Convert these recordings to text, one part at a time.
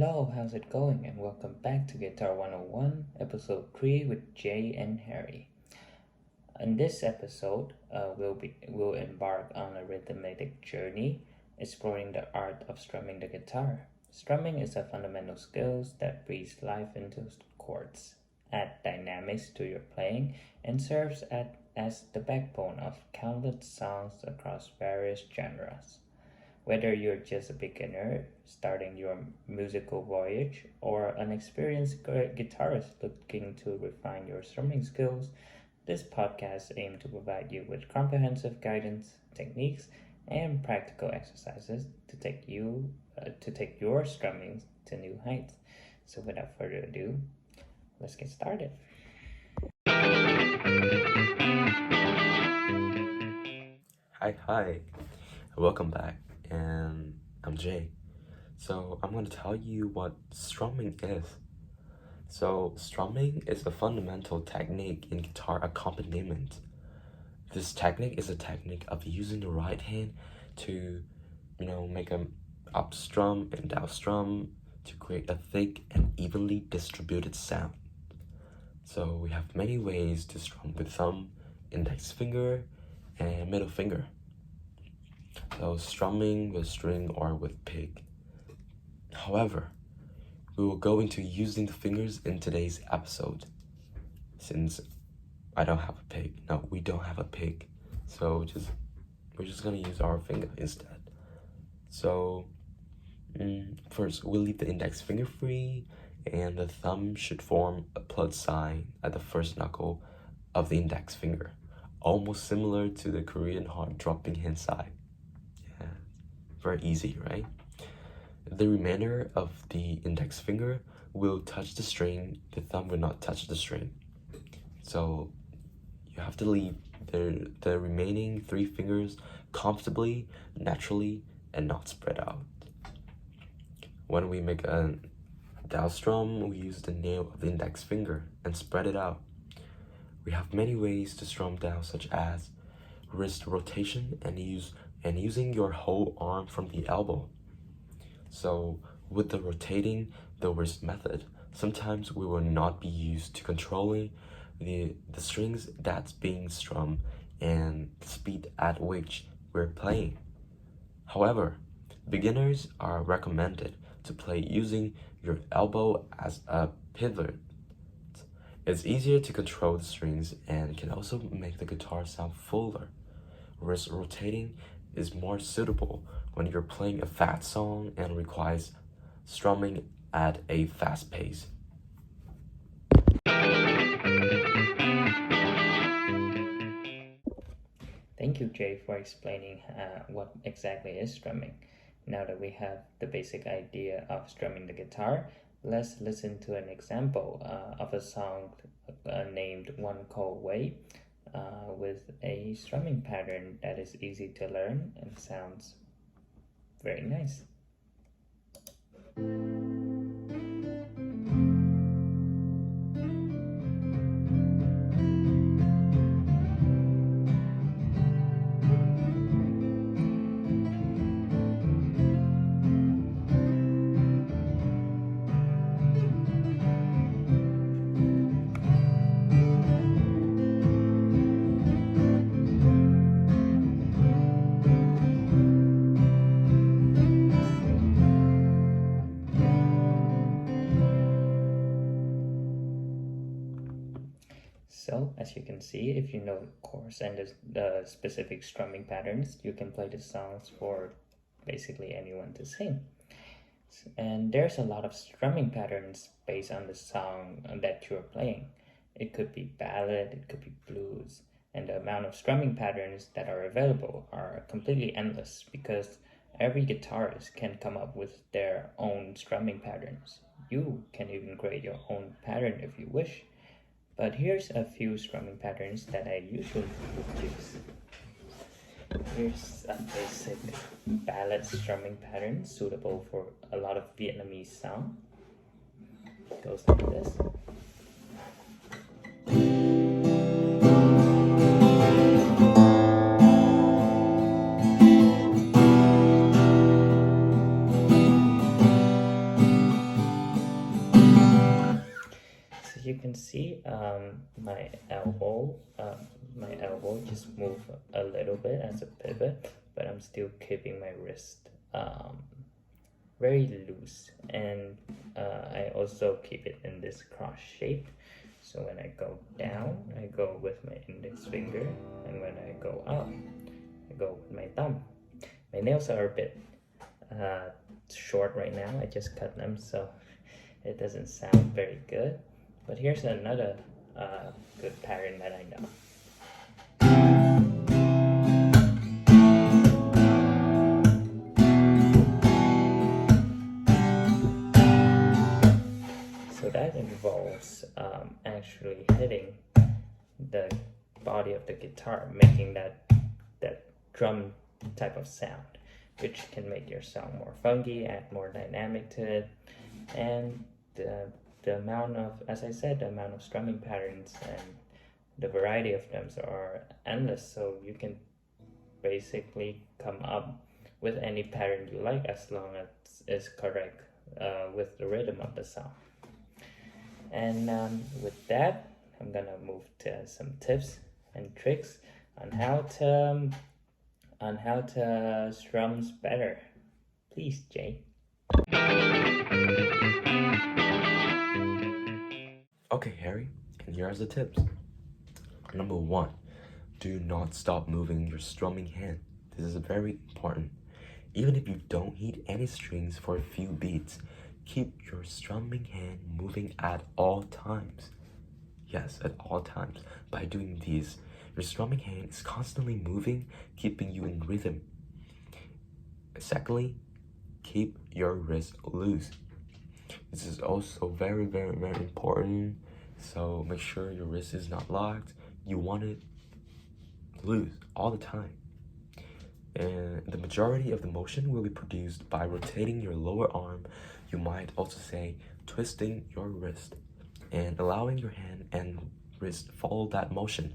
Hello, how's it going? And welcome back to Guitar 101, episode 3 with Jay and Harry. In this episode, we'll embark on a rhythmic journey exploring the art of strumming the guitar. Strumming is a fundamental skill that breathes life into chords, adds dynamics to your playing, and serves as the backbone of countless songs across various genres. Whether you're just a beginner starting your musical voyage or an experienced guitarist looking to refine your strumming skills, this podcast aims to provide you with comprehensive guidance, techniques, and practical exercises to take your strumming to new heights. So without further ado, let's get started. Hi, welcome back, and I'm Jay. So, I'm going to tell you what strumming is. So, strumming is a fundamental technique in guitar accompaniment. This technique is a technique of using the right hand to, make an up strum and down strum to create a thick and evenly distributed sound. So, we have many ways to strum with thumb, index finger, and middle finger. So strumming with string or with pick. However, we will go into using the fingers in today's episode. Since I don't have a pick. No, we don't have a pick. So we're just gonna use our finger instead. So first we'll leave the index finger free, and the thumb should form a plus sign at the first knuckle of the index finger, almost similar to the Korean heart dropping hand side. Very easy, right? The remainder of the index finger will touch the string, the thumb will not touch the string. So you have to leave the remaining three fingers comfortably, naturally, and not spread out. When we make a down strum, we use the nail of the index finger and spread it out. We have many ways to strum down, such as wrist rotation and using your whole arm from the elbow. So with the rotating the wrist method, sometimes we will not be used to controlling the strings that's being strummed and the speed at which we're playing. However, beginners are recommended to play using your elbow as a pivot. It's easier to control the strings and can also make the guitar sound fuller. Wrist rotating is more suitable when you're playing a fast song and requires strumming at a fast pace. Thank you, Jay, for explaining what exactly is strumming. Now that we have the basic idea of strumming the guitar, let's listen to an example of a song named One Cold Way with a strumming pattern that is easy to learn and sounds very nice. So, as you can see, if you know the chords and the specific strumming patterns, you can play the songs for basically anyone to sing. And there's a lot of strumming patterns based on the song that you're playing. It could be ballad, it could be blues, and the amount of strumming patterns that are available are completely endless because every guitarist can come up with their own strumming patterns. You can even create your own pattern if you wish. But here's a few strumming patterns that I usually use. Here's a basic ballad strumming pattern suitable for a lot of Vietnamese sound. It goes like this. see, my elbow just move a little bit as a pivot, but I'm still keeping my wrist very loose, and I also keep it in this cross shape. So when I go down, I go with my index finger, and when I go up, I go with my thumb. My nails are a bit short right now. I just cut them, so it doesn't sound very good. But here's another good pattern that I know. So that involves actually hitting the body of the guitar, making that drum type of sound, which can make your song more funky, add more dynamic to it, and the amount of, as I said, the amount of strumming patterns and the variety of them are endless. So you can basically come up with any pattern you like as long as it's correct with the rhythm of the song. And with that, I'm gonna move to some tips and tricks on how to strum better. Please, Jay. Okay, Harry, and here are the tips. Number 1, do not stop moving your strumming hand. This is very important. Even if you don't hit any strings for a few beats, keep your strumming hand moving at all times. Yes, at all times. By doing this, your strumming hand is constantly moving, keeping you in rhythm. Secondly, keep your wrist loose. This is also very, very, very important. So make sure your wrist is not locked. You want it loose all the time. And the majority of the motion will be produced by rotating your lower arm. You might also say twisting your wrist and allowing your hand and wrist follow that motion.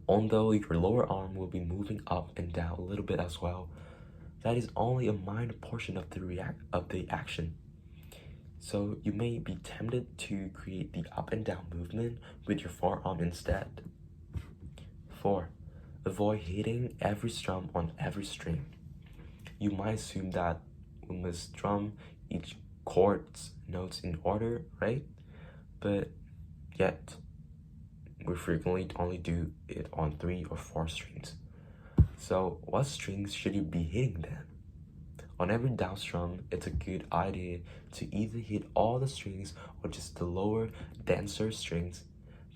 Although your lower arm will be moving up and down a little bit as well, that is only a minor portion of the action. So you may be tempted to create the up and down movement with your forearm instead. 4. Avoid hitting every strum on every string. You might assume that we must strum each chord's notes in order, right? But yet, we frequently only do it on 3 or 4 strings. So what strings should you be hitting then? On every down strum, it's a good idea to either hit all the strings or just the lower, denser strings,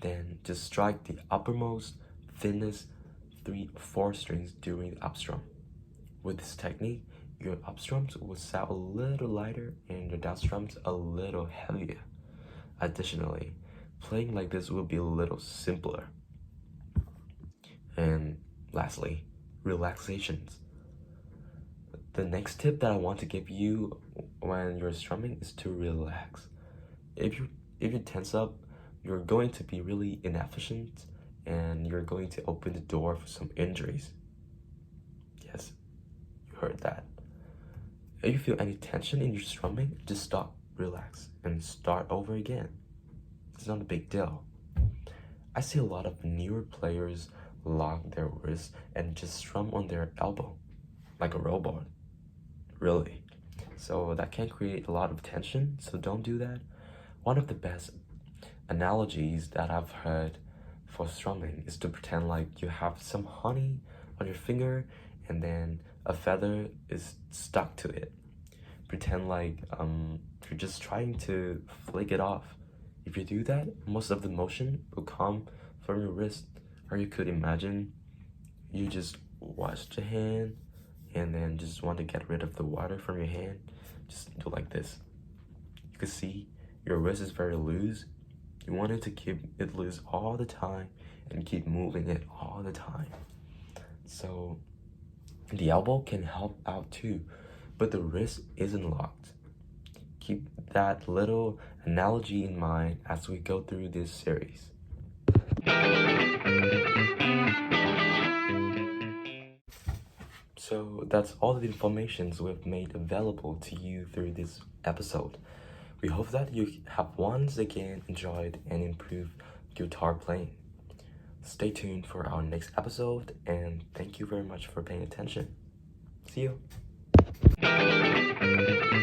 then just strike the uppermost, thinnest 3 or 4 strings during the upstrum. With this technique, your upstrums will sound a little lighter and your downstrums a little heavier. Additionally, playing like this will be a little simpler. And lastly, relaxations. The next tip that I want to give you when you're strumming is to relax. If you tense up, you're going to be really inefficient and you're going to open the door for some injuries. Yes, you heard that. If you feel any tension in your strumming, just stop, relax, and start over again. It's not a big deal. I see a lot of newer players lock their wrists and just strum on their elbow, like a robot. Really. So that can create a lot of tension, so don't do that. One of the best analogies that I've heard for strumming is to pretend like you have some honey on your finger and then a feather is stuck to it. Pretend like you're just trying to flick it off. If you do that, most of the motion will come from your wrist. Or you could imagine you just wash your hand and then just want to get rid of the water from your hand. Just do like this. You can see your wrist is very loose. You want it to keep it loose all the time and keep moving it all the time. So the elbow can help out too, but the wrist isn't locked. Keep that little analogy in mind as we go through this series. So that's all the information we've made available to you through this episode. We hope that you have once again enjoyed and improved guitar playing. Stay tuned for our next episode, and thank you very much for paying attention. See you.